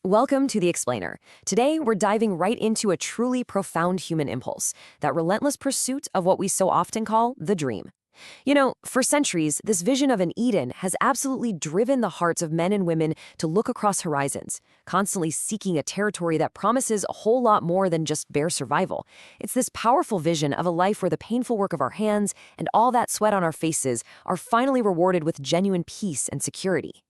Welcome to The Explainer. Today, we're diving right into a truly profound human impulse, that relentless pursuit of what we so often call the dream. For centuries, this vision of an Eden has absolutely driven the hearts of men and women to look across horizons, constantly seeking a territory that promises a whole lot more than just bare survival. It's this powerful vision of a life where the painful work of our hands and all that sweat on our faces are finally rewarded with genuine peace and security.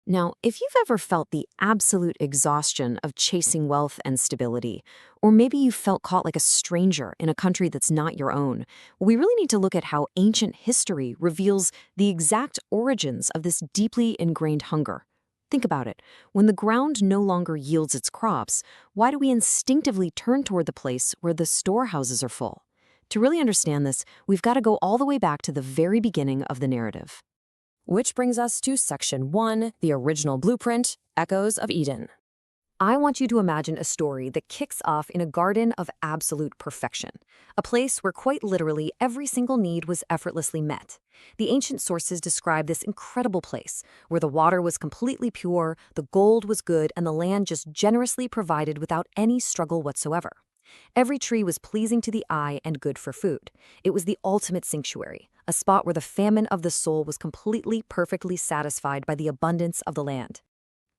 Now, if you've ever felt the absolute exhaustion of chasing wealth and stability, or maybe you felt caught like a stranger in a country that's not your own, we really need to look at how ancient history reveals the exact origins of this deeply ingrained hunger. Think about it. When the ground no longer yields its crops, why do we instinctively turn toward the place where the storehouses are full? To really understand this, we've got to go all the way back to the very beginning of the narrative. Which brings us to Section 1, the original blueprint, Echoes of Eden. I want you to imagine a story that kicks off in a garden of absolute perfection, a place where quite literally every single need was effortlessly met. The ancient sources describe this incredible place, where the water was completely pure, the gold was good, and the land just generously provided without any struggle whatsoever. Every tree was pleasing to the eye and good for food. It was the ultimate sanctuary, a spot where the famine of the soul was completely, perfectly satisfied by the abundance of the land.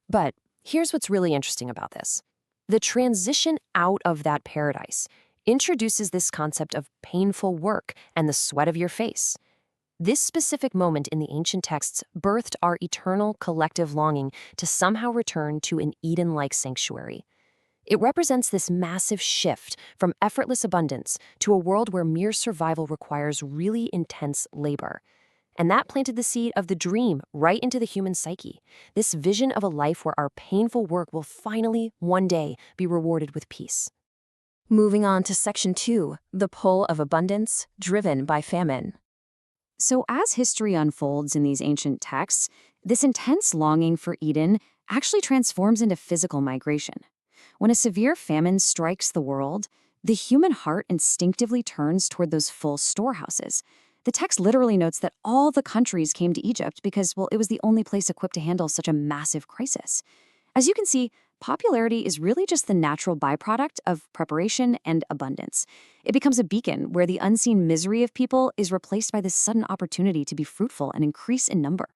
But here's what's really interesting about this. The transition out of that paradise introduces this concept of painful work and the sweat of your face. This specific moment in the ancient texts birthed our eternal collective longing to somehow return to an Eden-like sanctuary. It represents this massive shift from effortless abundance to a world where mere survival requires really intense labor. And that planted the seed of the dream right into the human psyche, this vision of a life where our painful work will finally, one day, be rewarded with peace. Moving on to Section 2, the pull of abundance driven by famine. So as history unfolds in these ancient texts, this intense longing for Eden actually transforms into physical migration. When a severe famine strikes the world, the human heart instinctively turns toward those full storehouses. The text literally notes that all the countries came to Egypt because, well, it was the only place equipped to handle such a massive crisis. As you can see, popularity is really just the natural byproduct of preparation and abundance. It becomes a beacon where the unseen misery of people is replaced by this sudden opportunity to be fruitful and increase in number.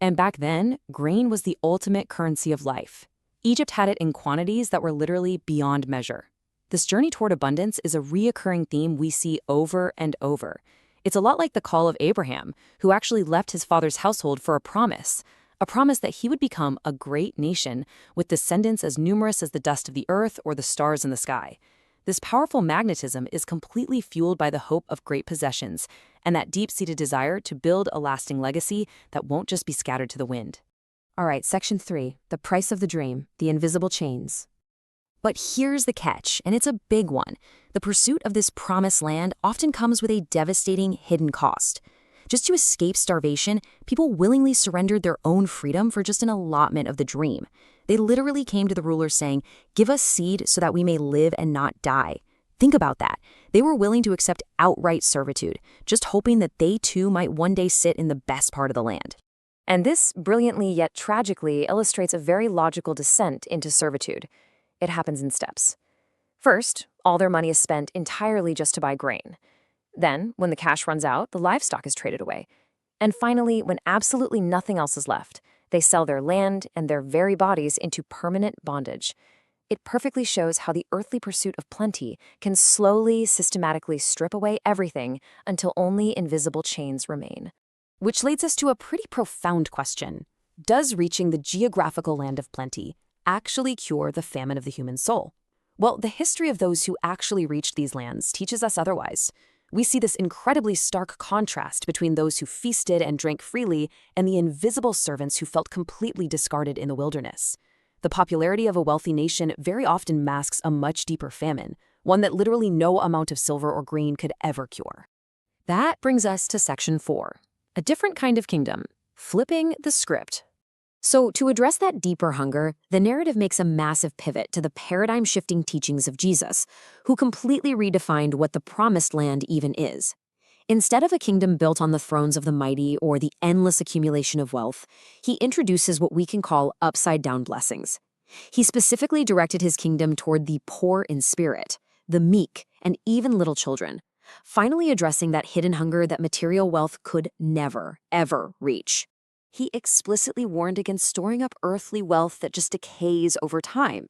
And back then, grain was the ultimate currency of life. Egypt had it in quantities that were literally beyond measure. This journey toward abundance is a reoccurring theme we see over and over. It's a lot like the call of Abraham, who actually left his father's household for a promise that he would become a great nation with descendants as numerous as the dust of the earth or the stars in the sky. This powerful magnetism is completely fueled by the hope of great possessions and that deep-seated desire to build a lasting legacy that won't just be scattered to the wind. All right, Section 3, the price of the dream, the invisible chains. But here's the catch, and it's a big one. The pursuit of this promised land often comes with a devastating hidden cost. Just to escape starvation, people willingly surrendered their own freedom for just an allotment of the dream. They literally came to the rulers saying, "Give us seed so that we may live and not die." Think about that. They were willing to accept outright servitude, just hoping that they too might one day sit in the best part of the land. And this brilliantly yet tragically illustrates a very logical descent into servitude. It happens in steps. First, all their money is spent entirely just to buy grain. Then, when the cash runs out, the livestock is traded away. And finally, when absolutely nothing else is left, they sell their land and their very bodies into permanent bondage. It perfectly shows how the earthly pursuit of plenty can slowly, systematically strip away everything until only invisible chains remain. Which leads us to a pretty profound question. Does reaching the geographical land of plenty actually cure the famine of the human soul? Well, the history of those who actually reached these lands teaches us otherwise. We see this incredibly stark contrast between those who feasted and drank freely and the invisible servants who felt completely discarded in the wilderness. The popularity of a wealthy nation very often masks a much deeper famine, one that literally no amount of silver or grain could ever cure. That brings us to Section 4. A different kind of kingdom, flipping the script. So to address that deeper hunger, the narrative makes a massive pivot to the paradigm-shifting teachings of Jesus, who completely redefined what the promised land even is. Instead of a kingdom built on the thrones of the mighty or the endless accumulation of wealth, he introduces what we can call upside-down blessings. He specifically directed his kingdom toward the poor in spirit, the meek, and even little children, finally addressing that hidden hunger that material wealth could never, ever reach. He explicitly warned against storing up earthly wealth that just decays over time,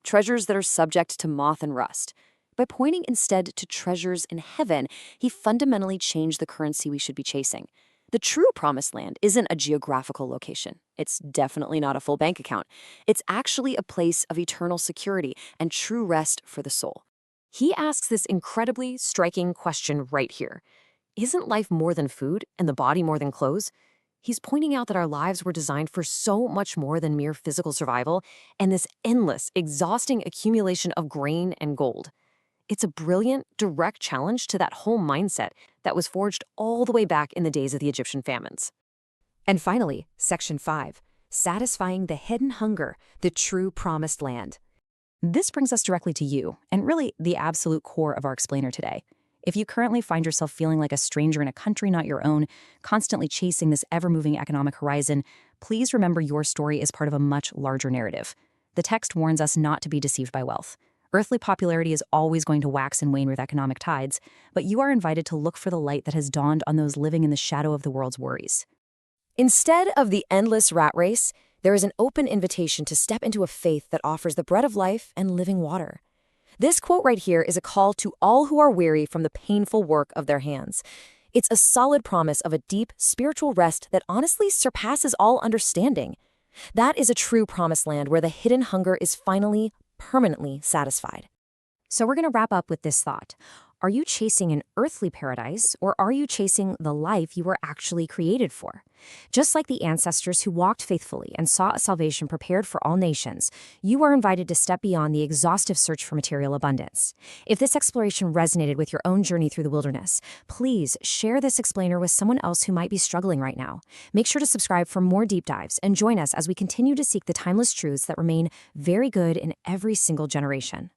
treasures that are subject to moth and rust. By pointing instead to treasures in heaven, he fundamentally changed the currency we should be chasing. The true promised land isn't a geographical location. It's definitely not a full bank account. It's actually a place of eternal security and true rest for the soul. He asks this incredibly striking question right here. Isn't life more than food and the body more than clothes? He's pointing out that our lives were designed for so much more than mere physical survival and this endless, exhausting accumulation of grain and gold. It's a brilliant, direct challenge to that whole mindset that was forged all the way back in the days of the Egyptian famines. And finally, Section 5, satisfying the hidden hunger, the true promised land. This brings us directly to you, and really the absolute core of our explainer today. If you currently find yourself feeling like a stranger in a country not your own, constantly chasing this ever-moving economic horizon, please remember your story is part of a much larger narrative. The text warns us not to be deceived by wealth. Earthly popularity is always going to wax and wane with economic tides, but you are invited to look for the light that has dawned on those living in the shadow of the world's worries. Instead of the endless rat race, there is an open invitation to step into a faith that offers the bread of life and living water. This quote right here is a call to all who are weary from the painful work of their hands. It's a solid promise of a deep spiritual rest that honestly surpasses all understanding. That is a true promised land where the hidden hunger is finally, permanently satisfied. So we're going to wrap up with this thought. Are you chasing an earthly paradise, or are you chasing the life you were actually created for? Just like the ancestors who walked faithfully and saw a salvation prepared for all nations, you are invited to step beyond the exhaustive search for material abundance. If this exploration resonated with your own journey through the wilderness, please share this explainer with someone else who might be struggling right now. Make sure to subscribe for more deep dives and join us as we continue to seek the timeless truths that remain very good in every single generation.